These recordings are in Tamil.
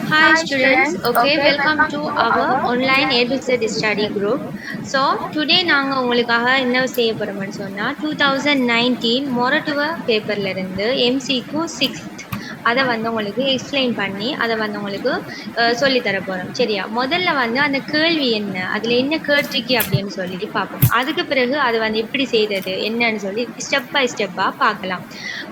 Hi Hi students, students, okay, okay, welcome welcome to to our our online A online to Z study group. So today நாங்கள் உங்களுக்காக என்ன செய்ய போகிறோம்னு சொன்னால் 2019 மொரட்டுவ பேப்பர்ல இருந்து MCQ 6th அதை வந்து உங்களுக்கு எக்ஸ்பிளைன் பண்ணி அதை வந்து உங்களுக்கு சொல்லி தர போகிறோம். சரியா? முதல்ல வந்து அந்த கேள்வி என்ன, அதில் என்ன கேட்டிருக்கு அப்படின்னு சொல்லி பார்ப்போம். அதுக்கு பிறகு அது வந்து எப்படி செய்கிறது என்னன்னு சொல்லி ஸ்டெப் பை ஸ்டெப்பாக பார்க்கலாம்.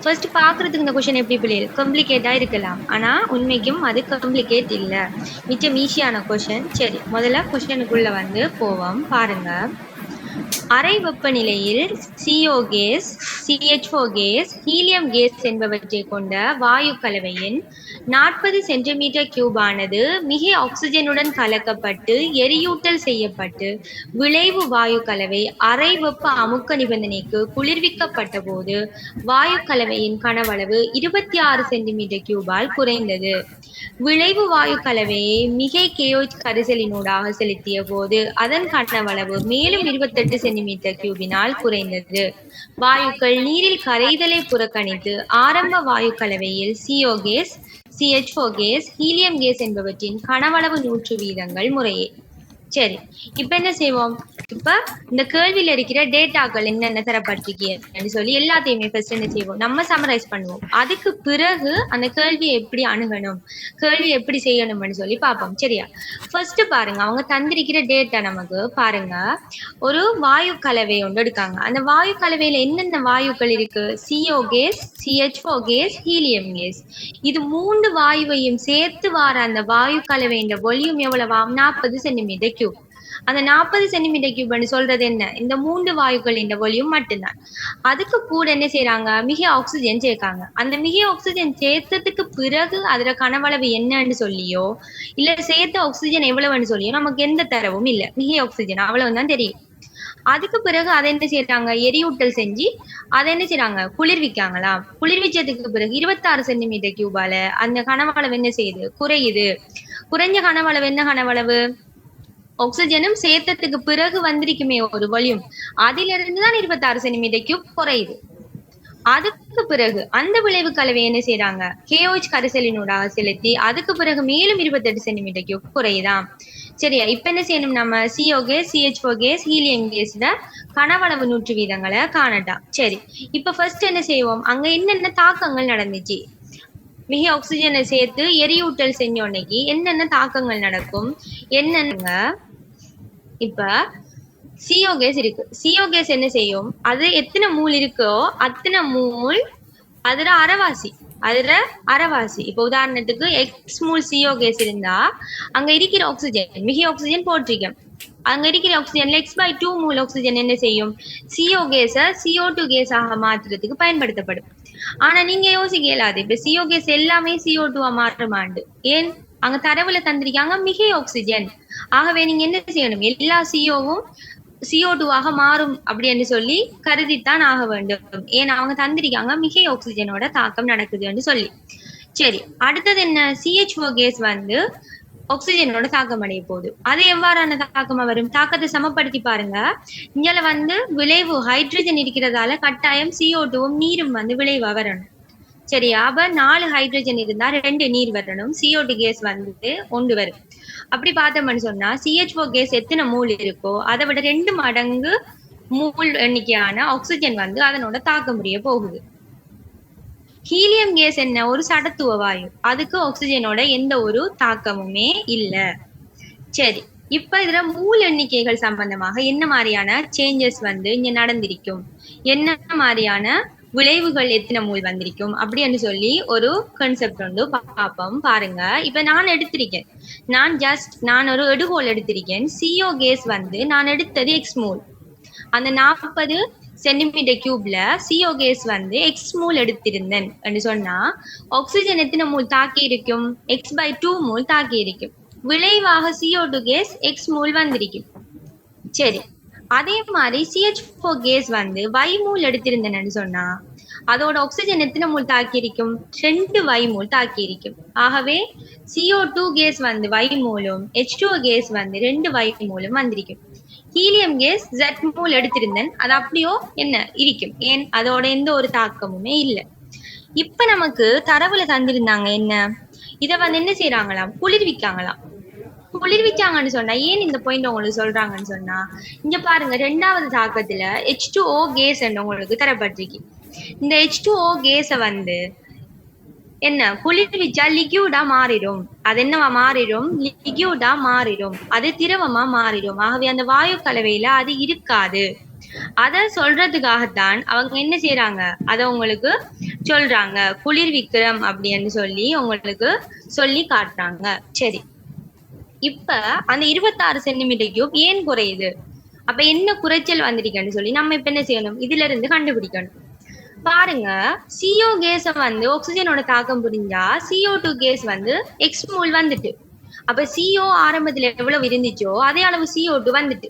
ஃபர்ஸ்ட் பார்க்குறதுக்கு இந்த கொஷின் எப்படி பிள்ளைகள் காம்ப்ளிகேட்டாக இருக்கலாம், ஆனால் உண்மைக்கும் அது காம்ப்ளிகேட் இல்லை, மிச்சம் ஈஸியான கொஷின். சரி, முதல்ல கொஷனுக்குள்ள வந்து போவோம் பாருங்க. அறை வெப்பநிலையில் CO gas, CH4 gas, helium gas என்பவற்றை கொண்ட வாயு கலவையின் 40 சென்டிமீட்டர் கியூப் ஆனது மிக ஆக்சிஜனுடன் கலக்கப்பட்டு எரியூட்டல் செய்யப்பட்டு விளைவு வாயு கலவை அறை வெப்ப அமுக்க நிபந்தனைக்கு குளிர்விக்கப்பட்ட போது வாயு கலவையின் கனவளவு 26 சென்டிமீட்டர் கியூபால் குறைந்தது. விளைவு வாயு கலவையை மிகை கேயோச் கரிசலினூடாக செலுத்திய போது அதன் கனவளவு மேலும் 28 சென்டிமீட்டர் கியூபினால் குறைந்தது. வாயுக்கள் நீரில் கரைதலை புறக்கணித்து ஆரம்ப வாயு கலவையில் CO gas, CH4 gas, helium gas என்பவற்றின் கனவளவு 100 வீதங்கள் முறையே. சரி, இப்ப என்ன செய்வோம்? இப்ப இந்த கேள்வியில இருக்கிற டேட்டாக்கள் என்னென்ன தரப்பட்டிருக்கேன்னு சொல்லி எல்லாத்தையுமே ஃபர்ஸ்ட் என்ன செய்வோம், நம்ம சமரைஸ் பண்ணுவோம். அதுக்கு பிறகு அந்த கேள்வியை எப்படி அணுகணும், கேள்வி எப்படி செய்யணும்னு சொல்லி பார்ப்போம். சரியா? ஃபர்ஸ்ட் பாருங்க, அவங்க தந்திருக்கிற டேட்டா நமக்கு பாருங்க. ஒரு வாயு கலவை ஒன்று எடுக்காங்க. அந்த வாயு கலவையில என்னென்ன வாயுக்கள் இருக்கு? CO gas, CH4 gas, helium gas. இது மூன்று வாயுவையும் சேர்த்து வார அந்த வாயு கலவையின் வால்யூம் எவ்வளவாம்? 40 centimetre cube. அந்த 40 சென்டிமீட்டர் கியூப்னு சொல்றது என்ன? இந்த மூன்று வாயுக்களின் வால்யூம் மட்டும்தான். அதுக்கு கூட என்ன செய்யறாங்க? மிக ஆக்சிஜன் சேர்க்காங்க. அந்த மிக ஆக்சிஜன் சேர்த்ததுக்கு பிறகு அதுல கனவளவு என்னன்னு சொல்லியோ இல்ல சேர்த்த ஆக்சிஜன் எவ்வளவுன்னு சொல்லியோ நமக்கு எந்த தரவும் இல்லை. மிக ஆக்சிஜன் அவ்வளவுதான் தெரியும். அதுக்கு பிறகு அதை என்ன செய்யறாங்க? எரியூட்டல் செஞ்சு அதை என்ன செய்யறாங்க? குளிர்விக்காங்களாம். குளிர்விச்சதுக்கு பிறகு 26 சென்டிமீட்டர் கியூபால அந்த கனவளவு என்ன செய்யுது? குறையுது. குறைஞ்ச கனவளவு என்ன கனவளவு? ஆக்சிஜனும் சேர்த்ததுக்கு பிறகு வந்திருக்குமே ஒரு வால்யூம், அதில இருந்துதான் 26 சென்டிமீட்டர் கியூப் குறையுது. அதுக்கு பிறகு அந்த விளைவு கலவை என்ன செய்யறாங்க? KOH கரைசலினூடாக செலுத்தி அதுக்கு பிறகு மேலும் 28 சென்டிமீட்டர் கியூப் குறையுதாம். சரியா? இப்ப என்ன செய்யணும்? நம்ம CO gas, CH4 gas, helium கேஸ்ல கனவளவு 100 வீதங்களை காணட்டாம். சரி, இப்ப ஃபர்ஸ்ட் என்ன செய்வோம்? அங்க என்னென்ன தாக்கங்கள் நடந்துச்சு? மிக ஆக்சிஜனை சேர்த்து எரியூட்டல் செஞ்சோன்னைக்கு என்னென்ன தாக்கங்கள் நடக்கும் என்னென்ன? இப்ப CO கேஸ் இருக்கு. CO கேஸ் என்ன செய்யும்? அது எத்தனை மூல் இருக்கோ அத்தனை மூல் அதுல அரைவாசி. இப்ப உதாரணத்துக்கு X மூல் CO கேஸ் இருந்தா அங்க இருக்கிற ஆக்சிஜன் மிக ஆக்சிஜன் போட்டிருக்கோம். அங்க இருக்கிற ஆக்சிஜன்ல X/2 மூல் ஆக்சிஜன் என்ன செய்யும்? CO கேஸ CO2 கேஸாக மாற்றுறதுக்கு பயன்படுத்தப்படும். ஆனா நீங்க யோசிக்க இயலாது, இப்ப CO கேஸ் எல்லாமே CO2 மாற்றுமாண்டு. ஏன்? அங்க தரவுல தந்திருக்காங்க மிக ஆக்சிஜன். ஆகவே நீங்க என்ன செய்யணும்? எல்லா CO-வும் CO2 மாறும் அப்படின்னு சொல்லி கருதித்தான் ஆக வேண்டும். ஏன்னா அவங்க தந்திருக்காங்க மிக ஆக்சிஜனோட தாக்கம் நடக்குதுன்னு சொல்லி. சரி, அடுத்தது என்ன? CH4 கேஸ் வந்து ஆக்சிஜனோட தாக்கம் அடைய போகுது. அது எவ்வாறான தாக்கமா வரும்? தாக்கத்தை சமப்படுத்தி பாருங்க. இங்க வந்து விளைவு ஹைட்ரஜன் இருக்கிறதால கட்டாயம் CO2வும் நீரும் வந்து விளைவா வரணும். சரியா? அப்ப 4 ஹைட்ரஜன் இருந்தா 2 நீர் வரணும். CO2 கேஸ் வந்து 1 வரும். அப்படி பார்த்தோம்னு சொன்னா CH4 கேஸ் எத்தனை மூல் இருக்கோ அதை விட 2 மடங்கு மூல் எண்ணிக்கையான ஆக்சிஜன் வந்து அதனோட தாக்க முடிய போகுது. ஹீலியம் கேஸ் என்ன? ஒரு சடத்துவ வாயு. அதுக்கு ஆக்சிஜனோட எந்த ஒரு தாக்கமுமே இல்ல. சரி, இப்ப இதுல மூல் எண்ணிக்கைகள் சம்பந்தமாக என்ன மாதிரியான சேஞ்சஸ் வந்து இங்க நடந்திருக்கும், என்ன மாதிரியான விளைவுகள் எத்தனை மூல் வந்திருக்கும் அப்படின்னு சொல்லி ஒரு கான்செப்ட் வந்து பார்ப்போம். பாருங்க, இப்ப நான் எடுத்திருக்கேன், நான் ஒரு எடுகோல் எடுத்திருக்கேன். CO கேஸ் வந்து நான் எடுத்தது X மூல். அந்த 40 சென்டிமீட்டர் கியூப்ல CO கேஸ் வந்து X மூல் எடுத்திருந்தேன் என்று சொன்னா ஆக்சிஜன் எத்தனை மூல் தாக்கி இருக்கும்? X/2 மூல் தாக்கி இருக்கும். விளைவாக CO2 கேஸ் X மூல் வந்திருக்கும். சரி, அதே மாதிரி CH4 கேஸ் வந்து Y மூல் எடுத்திருந்தேன்னு சொன்னா அதோட ஆக்சிஜன் எத்தனை மூல் தாக்கி இருக்கும்? 2 Y மூல் தாக்கி இருக்கும். ஆகவே CO2 கேஸ் வந்து Y மூலும் H2O கேஸ் வந்து 2 Y மூலும் வந்திருக்கும். ஹீலியம் கேஸ் Z மூல் எடுத்திருந்தேன், அது அப்படியோ என்ன இருக்கும். ஏன்? அதோட எந்த ஒரு தாக்கமுமே இல்லை. இப்ப நமக்கு தரவுல தந்திருந்தாங்க என்ன? இதை வந்து என்ன செய்யறாங்களாம், குளிர்விக்காங்களாம். குளிர்விச்சாங்கன்னு சொன்னா ஏன் இந்த பாயிண்ட் உங்களுக்கு சொல்றாங்கன்னு சொன்னா, இங்க பாருங்க 2வது தாக்கத்துல H2O கேஸ் உங்களுக்கு தரப்பட்டிருக்கு. இந்த H2O கேஸ வந்து என்ன குளிர்விச்சா லிக்யூடா மாறிடும். அது என்னவா மாறிடும், லிக்யூடா மாறிடும், அது திரவமா மாறிடும். ஆகவே அந்த வாயு கலவையில அது இருக்காது. அத சொல்றதுக்காகத்தான் அவங்க என்ன செய்யறாங்க, அத உங்களுக்கு சொல்றாங்க, குளிர்விக்கிறோம் அப்படின்னு சொல்லி உங்களுக்கு சொல்லி காட்டுறாங்க. சரி, இப்ப அந்த 26 சென்டிமீட்டர் கியூப் ஏன் குறையுது, அப்ப என்ன குறைச்சல் வந்திருக்குன்னு சொல்லி நம்ம இப்ப என்ன செய்யணும், இதுல இருந்து கண்டுபிடிக்கணும். பாருங்க, CO கேஸ வந்து ஆக்சிஜனோட தாக்கம் புரிஞ்சா CO2 கேஸ் வந்து எக்ஸ் மோல் வந்துட்டு, அப்ப CO ஆரம்பத்துல எவ்வளவு இருந்துச்சோ அதே அளவு CO2 வந்துட்டு.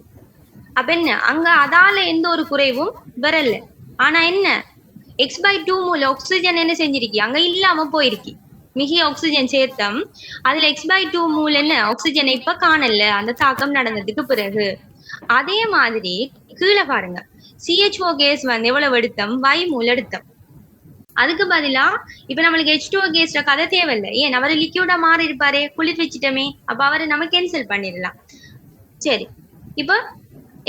அப்ப என்ன அங்க அதால எந்த ஒரு குறைவும் வரல. ஆனா என்ன, x/2 மூல ஆக்சிஜன் என்ன செஞ்சிருக்கி, அங்க இல்லாம போயிருக்கி. மிகி ஆக்சிஜன் சேர்த்தம், அதுல x/2 மூல என்ன ஆக்சிஜனை இப்ப காணல அந்த தாக்கம் நடந்ததுக்கு பிறகு. அதே மாதிரி கீழே பாருங்க, CHO கேஸ் வந்து எவ்வளவு எடுத்தோம், y மூல் எடுத்தோம். அதுக்கு பதிலா இப்ப நம்மளுக்கு H2O கேஸ்ல கதை தேவையில்லை. ஏன், அவரு லிக்யூடா மாறி இருப்பாரே, குளிர் வச்சுட்டோமே, அப்ப அவரை நம்ம கேன்சல் பண்ணிடலாம். சரி, இப்ப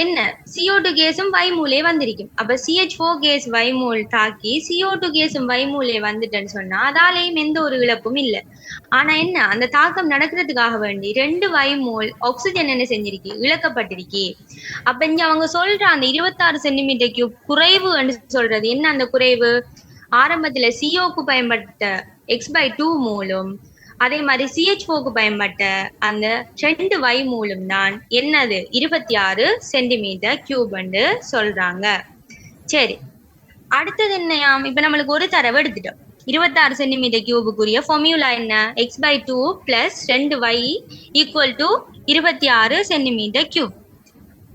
என்ன, CO2 கேஸும் y மூலே வந்திருக்கும். அப்ப CH4 கேஸ் y மூல் தாக்கி CO2 கேஸும் y மூலே வந்துட்டேன்னு சொன்னா அதாலேயும் எந்த ஒரு இழப்பும் இல்லை. ஆனா என்ன, அந்த தாக்கம் நடக்கிறதுக்காக வேண்டி 2 y மூல் ஆக்சிஜன் என்ன செஞ்சிருக்கு, இழக்கப்பட்டிருக்கு. அப்ப இங்க அவங்க சொல்ற அந்த 26 சென்டிமீட்டர் கியூப் குறைவு சொல்றது என்ன, அந்த குறைவு ஆரம்பத்துல CO க்கு பயன்பட்ட x/2 மூலம், அதே மாதிரி CH4க்கு பயன்பட்ட அந்த 2 y மூலம் தான் என்னது 26 சென்டிமீட்டர் கியூப் சொல்றாங்க. சரி, அடுத்தது என்னையாம், இப்ப நம்மளுக்கு ஒரு தரவு எடுத்துட்டோம். 26 சென்டிமீட்டர் கியூபுக்குரிய ஃபார்முலா என்ன, x/2 plus 2y equal to 26 centimetre cube.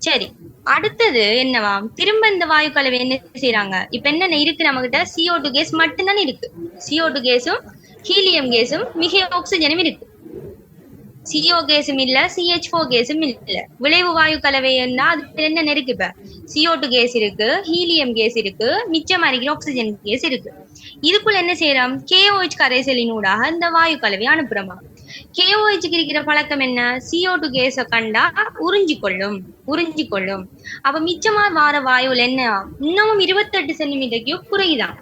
சரி, அடுத்தது என்னவாம், திரும்ப இந்த வாயு கலவை என்ன செய்யறாங்க, இப்ப என்ன இருக்கு நம்ம கிட்ட, CO2 கேஸ் மட்டும்தானே இருக்கு. CO2 கேஸும் ஹீலியம் கேஸும் மிக ஆக்சிஜனும் இருக்கு. CO கேஸும் இல்ல, CH4 கேஸும் இல்ல. விளைவு வாயு கலவை என்ன, அது என்ன இருக்கு, இப்ப CO2 கேஸ் இருக்கு, ஹீலியம் கேஸ் இருக்கு, மிச்சம் இருக்கிற ஆக்சிஜன் கேஸ் இருக்கு. இதுக்குள்ள என்ன செய்யறோம், KOH கரைசலின் ஊடாக இந்த வாயு கலவை அனுப்புறோமா. KOH இருக்கிற பழக்கம் என்ன, CO2 கேஸ கண்டா உறிஞ்சி கொள்ளும். அப்ப மிச்சமா வார வாயுல என்ன, இன்னமும் 28 சென்டிமீட்டர் கியூப் குறையுதான்.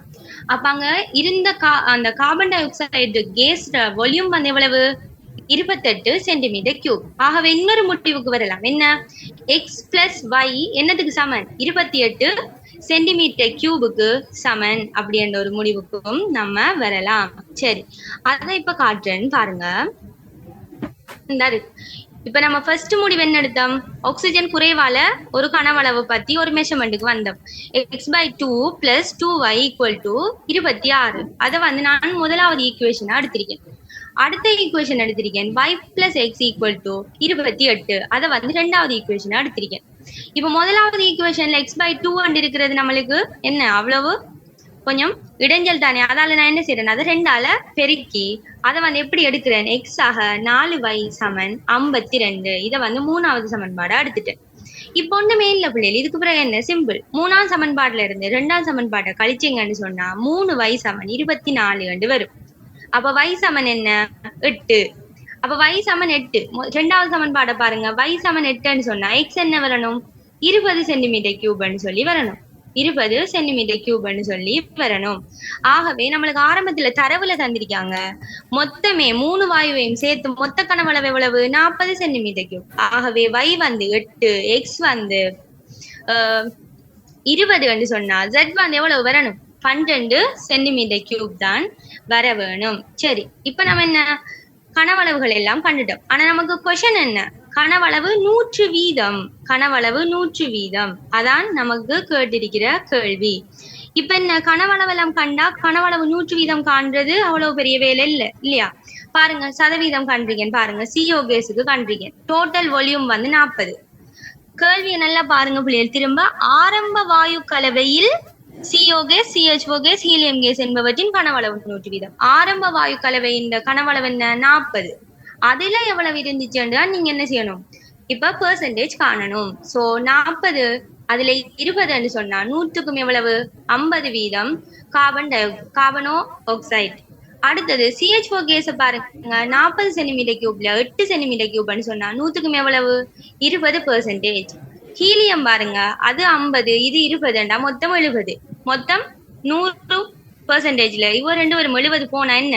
அப்ப அங்க இருந்த அந்த carbon dioxide gas volume வந்து எவ்வளவு, 28 சென்டிமீட்டர் கியூப். ஆகவே இன்னொரு முடிவுக்கு வரலாம், என்ன, எக்ஸ் பிளஸ் y என்னதுக்கு சமன், 28 சென்டிமீட்டர் கியூபுக்கு சமன் அப்படின்ற ஒரு முடிவுக்கும் நம்ம வரலாம். சரி, அதான் இப்ப காட்டுறேன்னு பாருங்க. இப்ப நம்ம ஃபர்ஸ்ட் முடிவு என்ன எடுத்தோம், ஆக்சிஜன் குறைவால ஒரு கனவளவு பத்தி ஒரு மெஷர்மெண்ட்டுக்கு வந்தோம். x/2 plus 2y equal to 26. அதை வந்து நான் முதலாவது ஈக்குவேஷனா எடுத்திருக்கேன். அடுத்த ஈக்குவேஷன் எடுத்திருக்கேன், y plus X equal to 28. அதை வந்து 2வது ஈக்குவேஷனா எடுத்திருக்கேன். இப்ப முதலாவது ஈக்குவேஷன்ல x/2 இருக்கிறது நம்மளுக்கு என்ன, அவ்வளவு கொஞ்சம் இடைஞ்சல் தானே. அதால நான் என்ன செய்யறேன், அதை 2ஆல பெருக்கி அதை வந்து எப்படி எடுக்கிறேன், x ஆக 4y சமன் 52. இதை வந்து 3வது சமன்பாடா எடுத்துட்டேன். இப்ப ஒண்ணுமே இல்ல பிள்ளைகள், இதுக்கு பிறகு என்ன, சிம்பிள். 3ஆம் சமன்பாடுல இருந்து 2ஆம் சமன்பாட்டை கழிச்சிங்கன்னு சொன்னா 3y சமன் 24 வரும். அப்ப y சமன் என்ன, 8. அப்ப y சமன் 8. 2வது சமன்பாடை பாருங்க, y சமன் 8ன்னு சொன்னா x என்ன வரணும், 20 சென்டிமீட்டர் கியூப்னு சொல்லி வரணும். 20 சென்டிமீட்டர் கியூப்னு சொல்லி வரணும். ஆகவே நம்மளுக்கு ஆரம்பத்துல தரவுல தந்திருக்காங்க, மொத்தமே 3 வாயுவையும் சேர்த்து மொத்த கனவளவு எவ்வளவு, 40 சென்டிமீட்டர் கியூப். ஆகவே y வந்து 8, x வந்து 20 சொன்னா z வந்து எவ்வளவு வரணும், 12 சென்டிமீட்டர் கியூப் தான் வர வேணும். சரி, இப்ப நம்ம என்ன கனவளவுகள் எல்லாம் கண்டுட்டோம். ஆனா நமக்கு கொஸ்டின் என்ன, கனவளவு 100 வீதம், கனவளவு 100 வீதம், அதான் நமக்கு கேட்டிருக்கிற கேள்வி. இப்ப என்ன கனவளவு எல்லாம் கண்டா, கனவளவு 100 வீதம் காண்றது அவ்வளவு பெரிய வேலை இல்லையா. பாருங்க, சதவீதம் கண்டிருக்கேன் பாருங்க, CO கேஸுக்கு கண்டிருக்கேன். டோட்டல் வால்யூம் வந்து 40. கேள்வியை நல்லா பாருங்க பிள்ளைகள், திரும்ப ஆரம்ப வாயு கலவையில் CO gas, CH4 gas, helium gas என்பவற்றின் கனவளவு 100 வீதம். ஆரம்ப வாயு கலவையின் கனவளவு என்ன, 40. அதுல எவ்வளவு இருந்துச்சுன்னா நீங்க என்ன செய்யணும், இப்ப பெர்சன்டேஜ் காணணும். சோ 40 அதுல 20 சொன்னா 100க்கும் எவ்வளவு, 50 வீதம் கார்பனோ ஆக்சைடு. அடுத்தது CH4 கேஸ பாருங்க 40 சென்டிமீட்டர் கியூப்ல 8 சென்டிமீட்டர் கியூப்னு சொன்னா 100க்கு எவ்வளவு 20%. ஹீலியம் பாருங்க அது 50 இது 20 மொத்தம் 70 மொத்தம் 100%ல இவ ரெண்டு ஒரு 70 போனா என்ன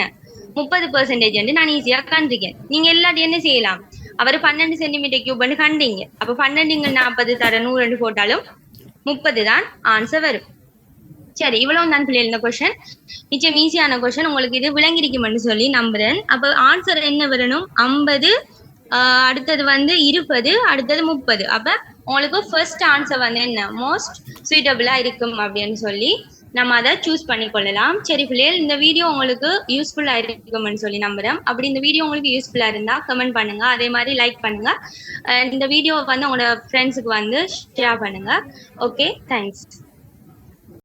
30% என்று நான் ஈஸியா கண்டிருக்கேன். நீங்க எல்லாத்தையும் என்ன செய்யலாம் அவர் 12 சென்டிமீட்டர் கியூப்னு கண்டீங்க அப்ப 12 40 தர 100 போட்டாலும் 30 தான் ஆன்சர் வரும். சரி இவ்வளவு தான் பிள்ளை இந்த கொஸ்டின் நிச்சயம் ஈஸியான கொஸ்டின் உங்களுக்கு இது விளங்கிருக்கும்னு சொல்லி நம்புறேன். அப்ப ஆன்சர் என்ன வரணும் 50 அடுத்தது வந்து 20 அடுத்தது 30. அப்ப உங்களுக்கு ஃபர்ஸ்ட் ஆன்சர் வந்து என்ன மோஸ்ட் சூட்டபிளா இருக்கும் அப்படின்னு சொல்லி நம்ம அதை சூஸ் பண்ணி கொள்ளலாம். சரி பிள்ளைகள் இந்த வீடியோ உங்களுக்கு யூஸ்ஃபுல்லா இருக்கும்னு சொல்லி நம்புறேன். அப்படி இந்த வீடியோ உங்களுக்கு யூஸ்ஃபுல்லா இருந்தா கமெண்ட் பண்ணுங்க, அதே மாதிரி லைக் பண்ணுங்க, இந்த வீடியோ வந்து உங்களோட ஃப்ரெண்ட்ஸுக்கு வந்து ஷேர் பண்ணுங்க. Okay thanks.